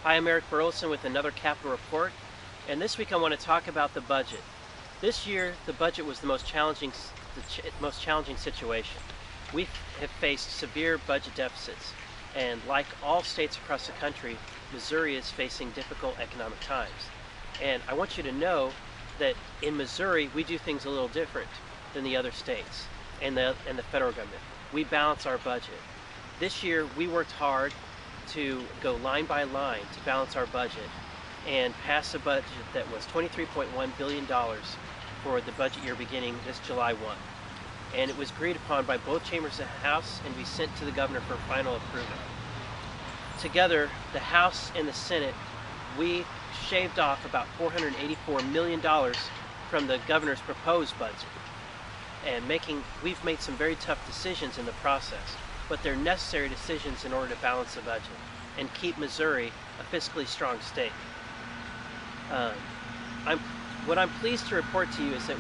Hi, I'm Eric Burlison with another Capital Report, and this week I want to talk about the budget. This year, the budget was the most challenging situation. We have faced severe budget deficits, and like all states across the country, Missouri is facing difficult economic times. And I want you to know that in Missouri, we do things a little different than the other states and the federal government. We balance our budget. This year, we worked hard to go line by line to balance our budget and pass a budget that was $23.1 billion for the budget year beginning this July 1. And it was agreed upon by both chambers of the House and be sent to the governor for final approval. Together, the House and the Senate, we shaved off about $484 million from the governor's proposed budget. And we've made some very tough decisions in the process, but they're necessary decisions in order to balance the budget and keep Missouri a fiscally strong state. What I'm pleased to report to you is that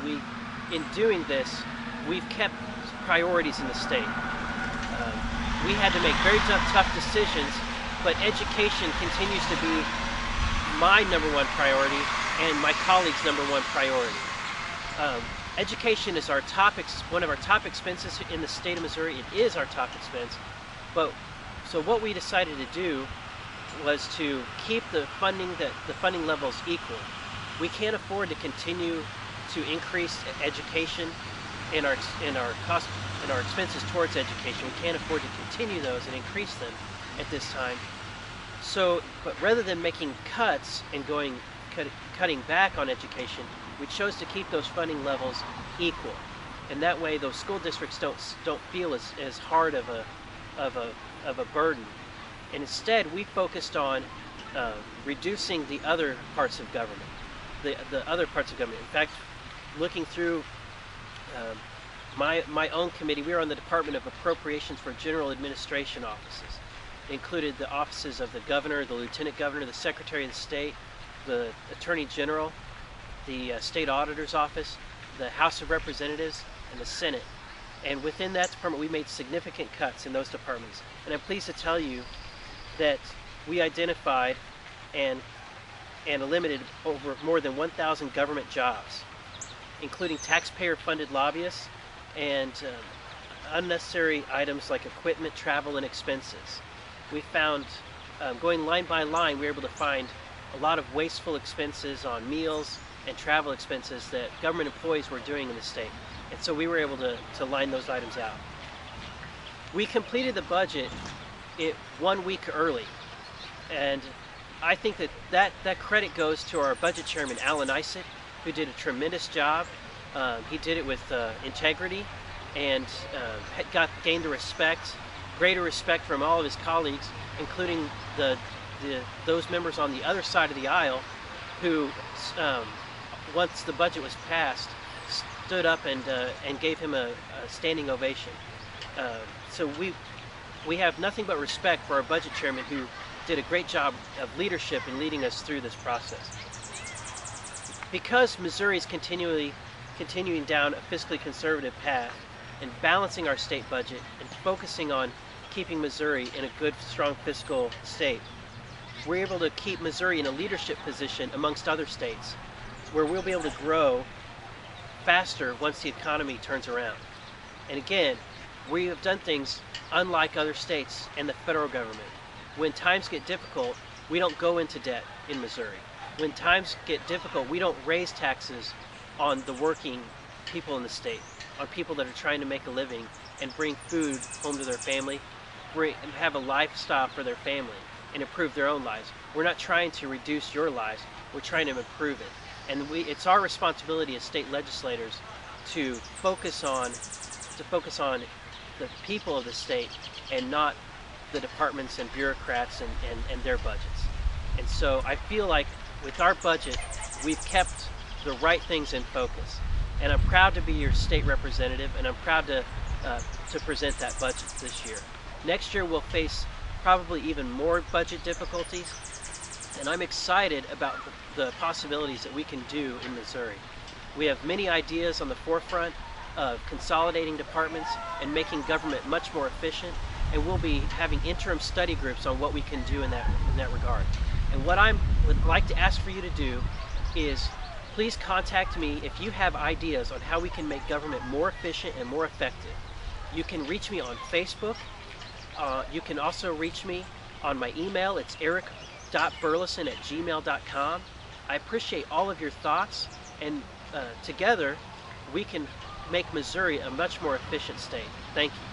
in doing this, we've kept priorities in the state. We had to make very tough decisions, but education continues to be my #1 priority and my colleagues' #1 priority. Education is one of our top expenses in the state of Missouri. It is our top expense. So what we decided to do was to keep the funding levels equal. We can't afford to continue to increase education and our expenses towards education. We can't afford to continue those and increase them at this time. But rather than making cuts and cutting back on education, we chose to keep those funding levels equal, and that way those school districts don't feel as hard of a burden. And instead, we focused on reducing the other parts of government. The other parts of government. In fact, looking through my own committee, we were on the Department of Appropriations for General Administration offices. It included the offices of the governor, the lieutenant governor, the secretary of the state, the attorney general, the state auditor's office, the House of Representatives, and the Senate. And within that department, we made significant cuts in those departments. And I'm pleased to tell you that we identified and eliminated over more than 1,000 government jobs, including taxpayer-funded lobbyists and unnecessary items like equipment, travel, and expenses. We found, going line by line, we were able to find a lot of wasteful expenses on meals and travel expenses that government employees were doing in the state. And so we were able to line those items out. We completed the budget 1 week early. And I think that credit goes to our budget chairman, Alan Isaac, who did a tremendous job. He did it with integrity and gained greater respect from all of his colleagues, including those members on the other side of the aisle who, once the budget was passed, stood up and gave him a standing ovation. So we have nothing but respect for our budget chairman, who did a great job of leadership in leading us through this process. Because Missouri is continuing down a fiscally conservative path and balancing our state budget and focusing on keeping Missouri in a good, strong fiscal state, we're able to keep Missouri in a leadership position amongst other states, where we'll be able to grow faster once the economy turns around. And again, we have done things unlike other states and the federal government. When times get difficult, we don't go into debt in Missouri. When times get difficult, we don't raise taxes on the working people in the state, on people that are trying to make a living and bring food home to their family, have a lifestyle for their family, and improve their own lives. We're not trying to reduce your lives, we're trying to improve it. And it's our responsibility as state legislators to focus on the people of the state and not the departments and bureaucrats and their budgets. And so I feel like with our budget, we've kept the right things in focus. And I'm proud to be your state representative, and I'm proud to present that budget this year. Next year, we'll face probably even more budget difficulties, and I'm excited about the possibilities that we can do in Missouri. We have many ideas on the forefront of consolidating departments and making government much more efficient, and we'll be having interim study groups on what we can do in that regard. And what I would like to ask for you to do is please contact me if you have ideas on how we can make government more efficient and more effective. You can reach me on Facebook. You can also reach me on my email. It's eric.burlison@gmail.com. I appreciate all of your thoughts, and together we can make Missouri a much more efficient state. Thank you.